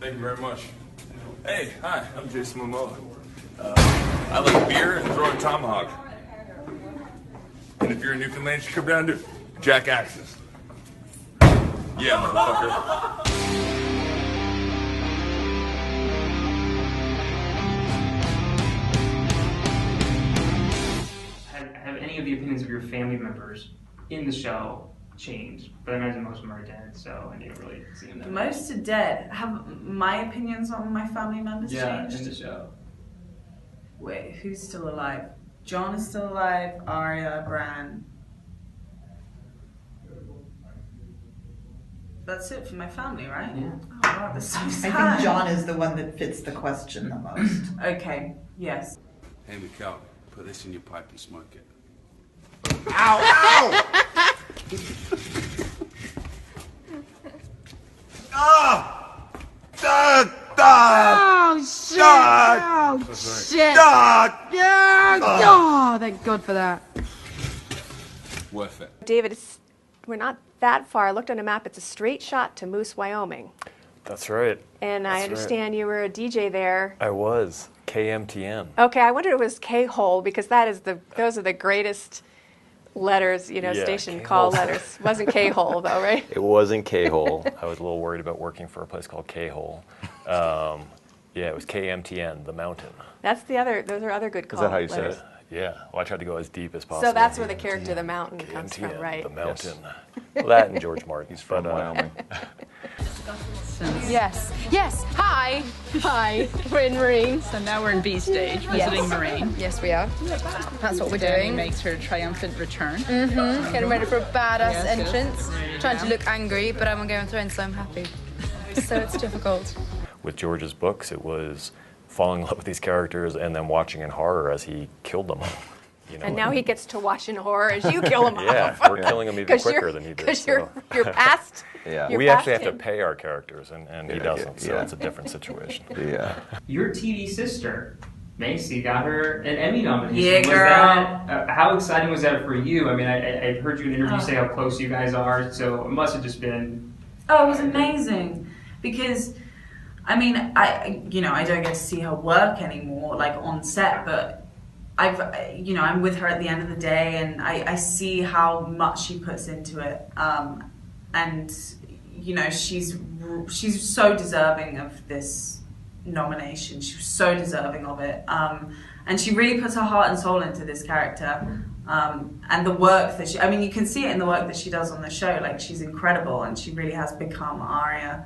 Thank you very much. Hey, hi, I'm Jason Momoa. I like beer and throwing tomahawk. And if you're in Newfoundland, you should come down to Jack Axis. Yeah, motherfucker. Have any of the opinions of your family members in the show changed? But I imagine most of them are dead, so I didn't really see them. Most are dead. Have my opinions on my family members changed? Yeah, in the show. Wait, who's still alive? John is still alive, Arya, Bran. That's it for my family, right? Yeah. Oh wow, that's so sad. I think John is the one that fits the question the most. Okay, yes. Hey, Mikkel, put this in your pipe and smoke it. Ow! Ow! Ah! Oh shit! Oh shit! Yeah! Oh, thank God for that. Worth it. David, we're not that far. I looked on a map. It's a straight shot to Moose, Wyoming. That's right. And I understand you were a DJ there. I was. KMTN. Okay, I wondered if it was K-hole because those are the greatest letters, you know, Yeah, station K-hole. call letters. It wasn't K-hole though, right? It wasn't K-hole. I was a little worried about working for a place called K-hole. Yeah, it was KMTN, The Mountain. That's the other. Those are other good call Is that how you letters. say it? Yeah. Well, I tried to go as deep as possible. So that's where the character, the mountain, comes from, KMTN, right? The Mountain. Well, that and George Martin. He's from Wyoming. Yes. Yes. Hi. Hi. We're in Marine. So now we're in B stage, visiting Marine. Yes, we are. That's what we're Danny doing. makes her triumphant return. Getting ready for a badass Yes, yes. entrance. There you Trying go. to look angry, but I'm on Game of Thrones, so I'm happy. So it's difficult. With George's books, it was falling in love with these characters and then watching in horror as he killed them. You know, And now he gets to watch in horror as you kill him off. Yeah, we're killing him even 'Cause quicker you're- than he did. Because So. you're past. Yeah. you're We past actually have to him. pay our characters, and he Yeah, doesn't, so yeah. it's a different situation. Yeah. Your TV sister, Macy, got her an Emmy nomination. Yeah, Was girl. that, how exciting was that for you? I mean, I've heard you in interviews say how close you guys are, so it must have just been... Oh, it was amazing because, I mean, I don't get to see her work anymore, like on set, but I'm with her at the end of the day, and I see how much she puts into it, and she's so deserving of this nomination. She was so deserving of it, and she really puts her heart and soul into this character. And the work that you can see it in the work that she does on the show. Like, she's incredible, and she really has become Arya.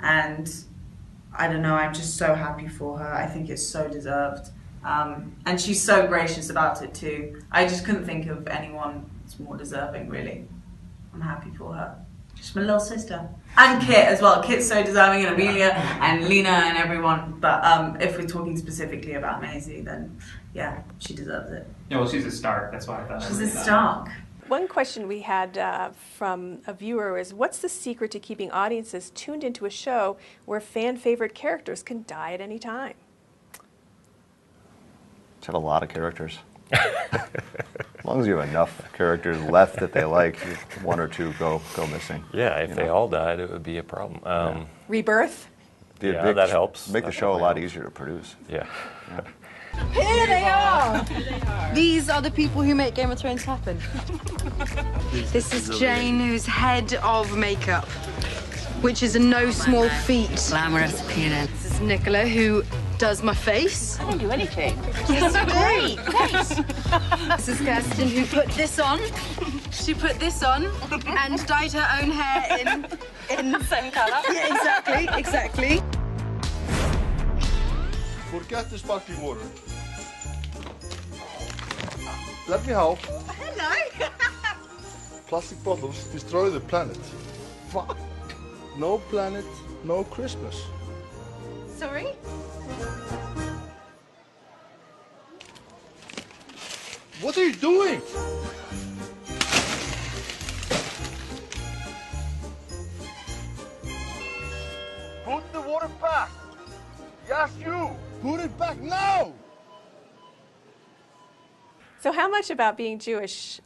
And I don't know, I'm just so happy for her. I think it's so deserved. And she's so gracious about it too. I just couldn't think of anyone that's more deserving, really. I'm happy for her. She's my little sister. And Kit as well. Kit's so deserving, and Emilia and Lena and everyone. But if we're talking specifically about Maisie, then yeah, she deserves it. Yeah, well, she's a star. That's why I thought She's a star. One question we had from a viewer is, what's the secret to keeping audiences tuned into a show where fan favorite characters can die at any time? Just have a lot of characters. As long as you have enough characters left that they like, one or two go missing. Yeah, if they all died, it would be a problem. Rebirth? Yeah, that helps. Make the show a lot easier to produce. Yeah. Here they are! These are the people who make Game of Thrones happen. This is Jane, who's head of makeup, which is a no small feat. Glamorous appearance. This is Nicola, who does my face. I don't do anything. This is great. This is Kirsten, who put this on. She put this on and dyed her own hair in the same colour. Yeah, exactly. Forget the sparkling water. Let me help. Hello. Plastic bottles destroy the planet. Fuck. No planet, no Christmas. Sorry? What are you doing? Put the water back. Yes, you. Put it back now. So how much about being Jewish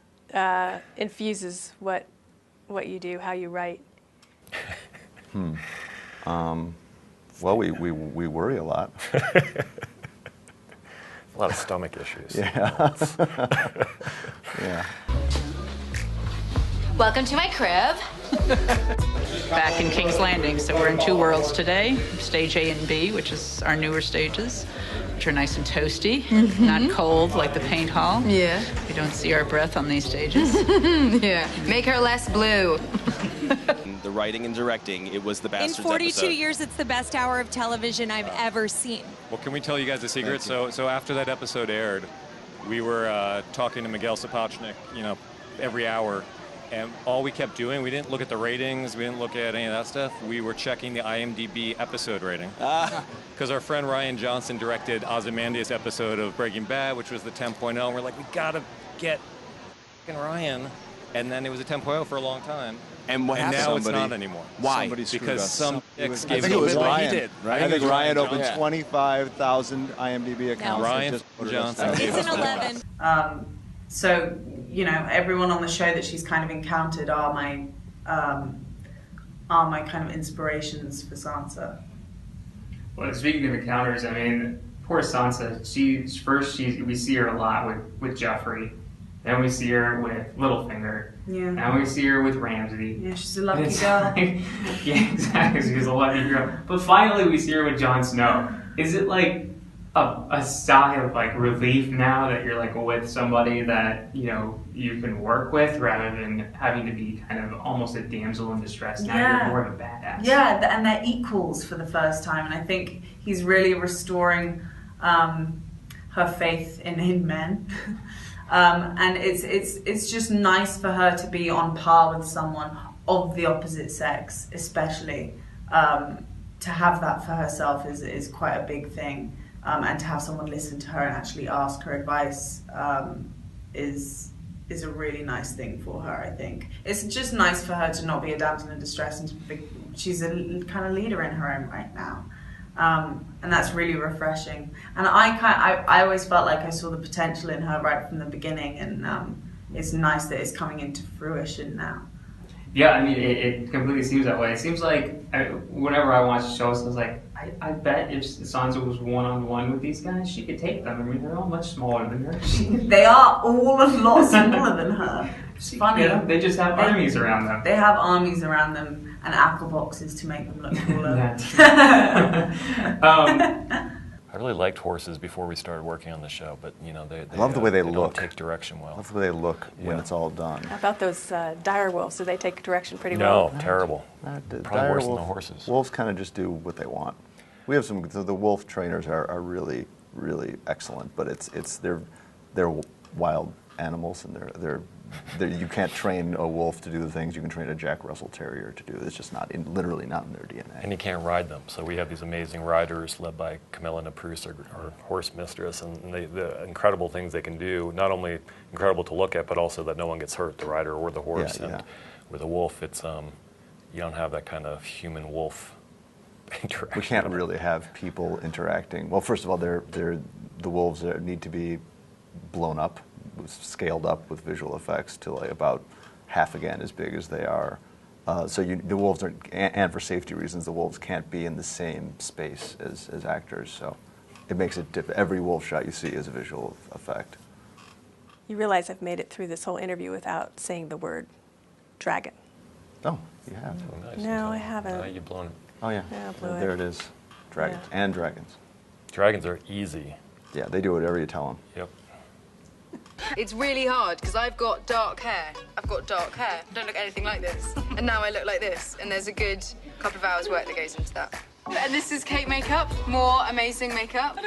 infuses what you do, how you write? Well, we worry a lot. A lot of stomach issues. Yeah. Yeah. Welcome to my crib. Back in King's Landing, so we're in two worlds today, stage A and B, which is our newer stages, which are nice and toasty, not cold like the paint hall. Yeah. You don't see our breath on these stages. Yeah. Make her less blue. The writing and directing, it was the Bastards In 42 episode. years, it's the best hour of television I've ever seen. Well, can we tell you guys a secret? So after that episode aired, we were talking to Miguel Sapochnik, every hour. And all we kept doing, we didn't look at the ratings, we didn't look at any of that stuff. We were checking the IMDB episode rating. Because our friend Ryan Johnson directed Ozymandias' episode of Breaking Bad, which was the 10.0. And we're like, we gotta get Ryan. And then it was a 10.0 for a long time. And what happened? Now it's not anymore. Why? Somebody screwed Because us. some dicks gave I think it was him what he Ryan. did, Right? I think Ryan opened Johnson. 25,000 IMDb accounts. Ryan and just put it Johnson. up. It's an 11. So, everyone on the show that she's kind of encountered are my kind of inspirations for Sansa. Well, speaking of encounters, I mean, poor Sansa. We see her a lot with Joffrey, then we see her with Littlefinger, Yeah. now we see her with Ramsay. Yeah, she's a lucky It's girl. like- yeah, exactly. She's a lucky girl. But finally, we see her with Jon Snow. Is it like a sigh of like relief now that you're like with somebody that you can work with rather than having to be kind of almost a damsel in distress? Now Yeah. you're more of a badass. Yeah, and they're equals for the first time, and I think he's really restoring her faith in men. And it's just nice for her to be on par with someone of the opposite sex, especially. To have that for herself is quite a big thing, and to have someone listen to her and actually ask her advice is a really nice thing for her. I think it's just nice for her to not be a damsel in distress, and she's a kind of leader in her own right now. And that's really refreshing. And I always felt like I saw the potential in her right from the beginning, and it's nice that it's coming into fruition now. Yeah, I mean, it completely seems that way. It seems like whenever I watch shows, I was like, I bet if Sansa was one-on-one with these guys, she could take them. I mean, they're all much smaller than her. They are all a lot smaller than her. It's funny. Yeah, they just have armies around them. They have armies around them and apple boxes to make them look cooler. I really liked horses before we started working on the show, but they I love the way they look. don't take direction well. I love the way they look when it's all done. How about those dire wolves? Do they take direction pretty well? No, terrible. Probably worse than the horses. Wolves kind of just do what they want. We have the wolf trainers are really, really excellent, but they're wild animals, and they're you can't train a wolf to do the things you can train a Jack Russell Terrier to do. It's just literally not in their DNA. And you can't ride them. So we have these amazing riders led by Camilla Napus, our horse mistress, and the incredible things they can do, not only incredible to look at, but also that no one gets hurt, the rider or the horse. Yeah, and with a wolf, it's you don't have that kind of human-wolf interaction. We can't really have people interacting. Well, first of all, the wolves need to be blown up, scaled up with visual effects to like about half again as big as they are. So the wolves are, and for safety reasons, the wolves can't be in the same space as actors. So it makes it every wolf shot you see is a visual effect. You realize I've made it through this whole interview without saying the word dragon. Oh, you have. Oh, nice. No, I haven't. You've blown it. Oh yeah. Yeah, I blew There it. it is. Dragons and dragons. Dragons are easy. Yeah, they do whatever you tell them. Yep. It's really hard because I've got dark hair. I don't look anything like this. And now I look like this. And there's a good couple of hours work that goes into that. And this is Kate makeup. More amazing makeup.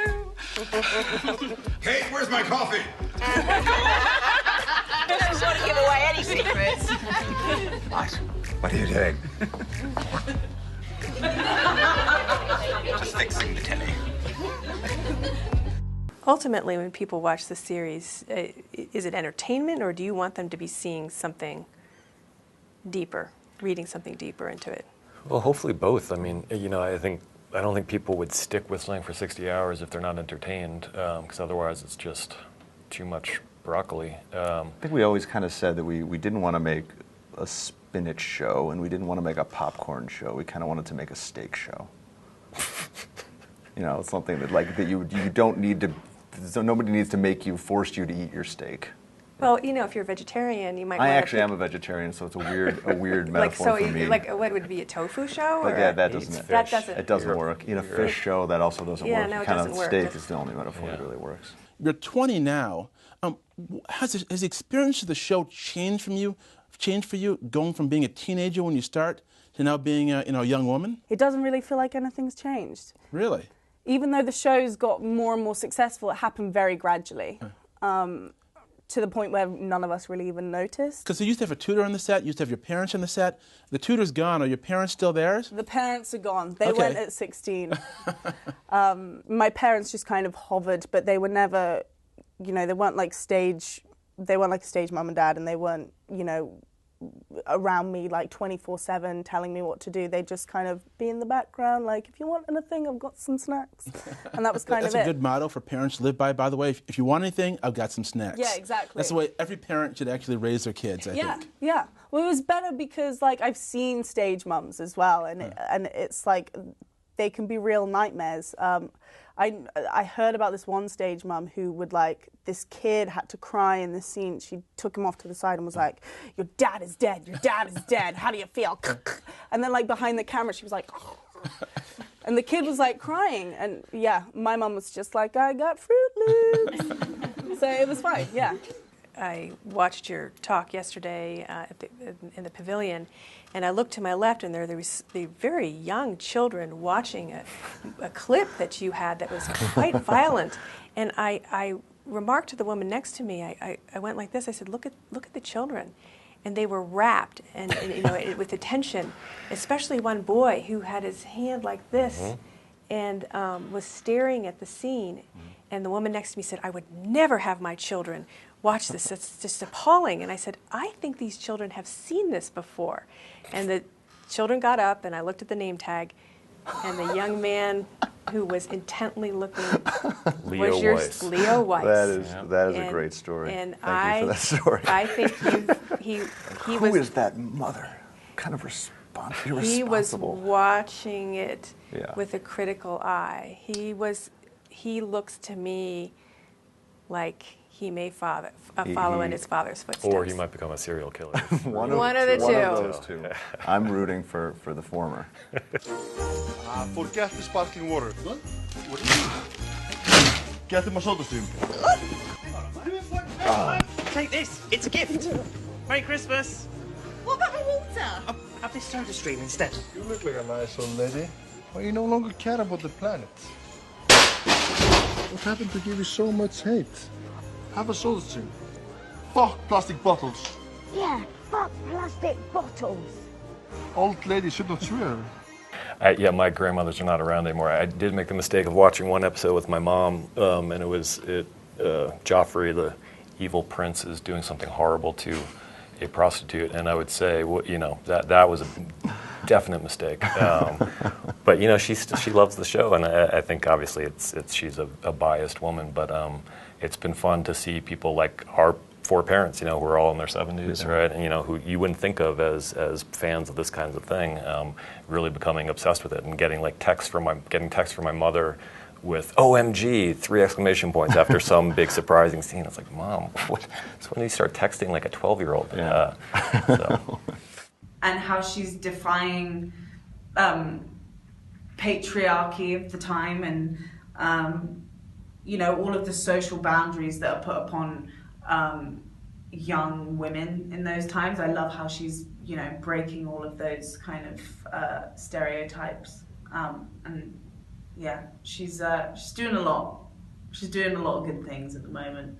Kate, where's my coffee? I don't want to give away any secrets. What are you doing? Just fixing the telly. Ultimately, when people watch the series, is it entertainment, or do you want them to be seeing something deeper, reading something deeper into it? Well, hopefully both. I mean, I don't think people would stick with something for 60 hours if they're not entertained, because otherwise it's just too much broccoli. I think we always kind of said that we didn't want to make a spinach show, and we didn't want to make a popcorn show. We kind of wanted to make a steak show. You know, something that like that you don't need to. So nobody needs to force you to eat your steak. Well, you know, if you're a vegetarian, you might. I actually am a vegetarian, so it's a weird metaphor like, so for me. Like, what would it be, a tofu show? But or yeah, that doesn't. That doesn't. It doesn't work. In a fish show, that also doesn't work. No, it kind doesn't of work. steak is the only metaphor that really works. You're 20 now. Has the experience of the show changed for you, going from being a teenager when you start to now being a young woman? It doesn't really feel like anything's changed. Really? Even though the show's got more and more successful, it happened very gradually. To the point where none of us really even noticed. Because you used to have a tutor on the set, you used to have your parents on the set. The tutor's gone. Are your parents still there? The parents are gone. They went at 16. My parents just kind of hovered, but they were never, they weren't like stage mum and dad, and they weren't, around me like 24/7 telling me what to do. They'd just kind of be in the background, like, if you want anything, I've got some snacks. And that was kind of it. That's a good motto for parents to live by the way. If you want anything, I've got some snacks. Yeah, exactly. That's the way every parent should actually raise their kids, I think. Yeah. Well, it was better because, like, I've seen stage mums as well, and it's like, they can be real nightmares. I heard about this one stage mum who would, like, this kid had to cry in this scene. She took him off to the side and was like, your dad is dead, how do you feel? And then, like, behind the camera, she was like, oh. And the kid was, like, crying. And, yeah, my mum was just like, I got Fruit Loops. So it was fine, yeah. I watched your talk yesterday in the pavilion, and I looked to my left, and there was the very young children watching a clip that you had that was quite violent. And I remarked to the woman next to me, I went like this, I said, look at the children. And they were rapt and with attention, especially one boy who had his hand like this and was staring at the scene. And the woman next to me said, I would never have my children watch this. It's just appalling. And I said, I think these children have seen this before. And the children got up, and I looked at the name tag, and the young man who was intently looking was Leo Weiss. That is a great story. And Thank you for that story. I think he Who is that mother? Kind of irresponsible. He was watching it Yeah. with a critical eye. He looks to me like he may follow in his father's footsteps. Or he might become a serial killer. One of the two. One of those two. I'm rooting for the former. Forget the sparkling water. What? Get him a soda stream. Take this. It's a gift. Merry Christmas. What about the water? Have this soda stream instead. You look like a nice old lady. Well, you no longer care about the planet. What happened to give you so much hate? Have a soda stream. Fuck plastic bottles. Yeah, fuck plastic bottles. Old ladies should not swear. Yeah, my grandmothers are not around anymore. I did make the mistake of watching one episode with my mom, and it was Joffrey, the evil prince, is doing something horrible to a prostitute, and I would say, that was a definite mistake. But she loves the show, and I think obviously she's a biased woman, but it's been fun to see people like our four parents, who are all in their 70s, right? And who you wouldn't think of as fans of this kind of thing, really becoming obsessed with it and getting texts from my mother with "OMG!" 3 exclamation points after some big surprising scene. It's like, Mom, what? It's when you start texting like a 12-year-old. Yeah. And how she's defying patriarchy of the time, and all of the social boundaries that are put upon young women in those times. I love how she's breaking all of those kind of stereotypes, and yeah, she's doing a lot. She's doing a lot of good things at the moment.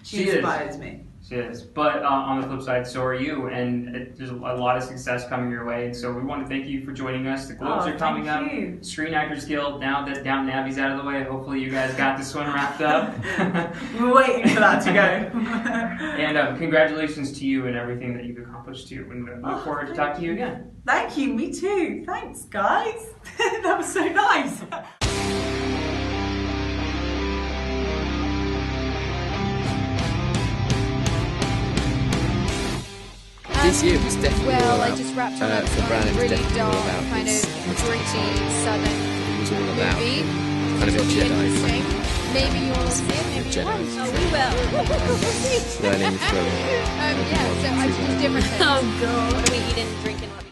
She inspires me. She is. But on the flip side, so are you, and there's a lot of success coming your way. And so we want to thank you for joining us. The Globes are coming up. Screen Actors Guild, now that Downton Abbey's out of the way, hopefully you guys got this one wrapped up. We're waiting for that to go. And congratulations to you and everything that you've accomplished too. And we look forward to talking to you again. Thank you, me too. Thanks, guys. That was so nice. This year was definitely Well, all I out. just wrapped on for Bran, it was really definitely all dark, about kind his of gritty, southern. It was all about movie. kind of a Which will be Jedi interesting. Maybe you will see it, maybe you Jedi. won't. Oh, we will. learning from Yeah, so I choose different things. Oh, God. What are we eating, drinking?